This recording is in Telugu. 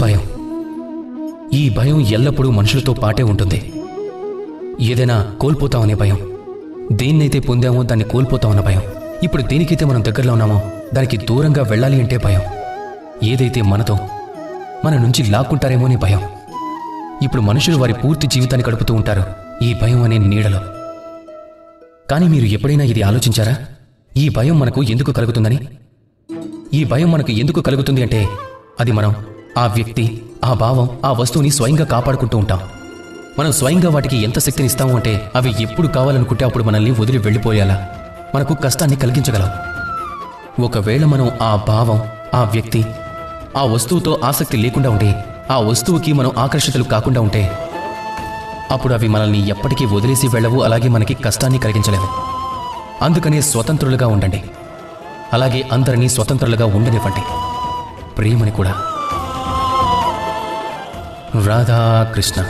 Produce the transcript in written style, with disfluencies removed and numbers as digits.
భయం. ఈ భయం ఎల్లప్పుడూ మనుషులతో పాటే ఉంటుంది. ఏదైనా కోల్పోతామనే భయం, దేన్నైతే పొందామో దాన్ని కోల్పోతామన్న భయం, ఇప్పుడు దేనికైతే మనం దగ్గరలో ఉన్నామో దానికి దూరంగా వెళ్ళాలి అంటే భయం, ఏదైతే మనతో మన నుంచి లాక్కుంటారేమో అని భయం. ఇప్పుడు మనుషులు వారి పూర్తి జీవితాన్ని గడుపుతూ ఉంటారు ఈ భయం అనే నీడలో. కానీ మీరు ఎప్పుడైనా ఇది ఆలోచించారా? ఈ భయం మనకు ఎందుకు కలుగుతుందని? ఈ భయం మనకు ఎందుకు కలుగుతుంది అంటే అది మనం ఆ వ్యక్తి, ఆ భావం, ఆ వస్తువుని స్వయంగా కాపాడుకుంటూ ఉంటాం. మనం స్వయంగా వాటికి ఎంత శక్తిని ఇస్తాము అంటే అవి ఎప్పుడు కావాలనుకుంటే అప్పుడు మనల్ని వదిలి వెళ్ళిపోయేలా మనకు కష్టాన్ని కలిగించగలం. ఒకవేళ మనం ఆ భావం, ఆ వ్యక్తి, ఆ వస్తువుతో ఆసక్తి లేకుండా ఉంటే, ఆ వస్తువుకి మనం ఆకర్షితులు కాకుండా ఉంటే అప్పుడు అవి మనల్ని ఎప్పటికీ వదిలేసి వెళ్ళవు, అలాగే మనకి కష్టాన్ని కలిగించలేవు. అందుకనే స్వతంత్రులుగా ఉండండి, అలాగే అందరినీ స్వతంత్రులుగా ఉండనివ్వండి, ప్రేమని కూడా. రాధాకృష్ణ.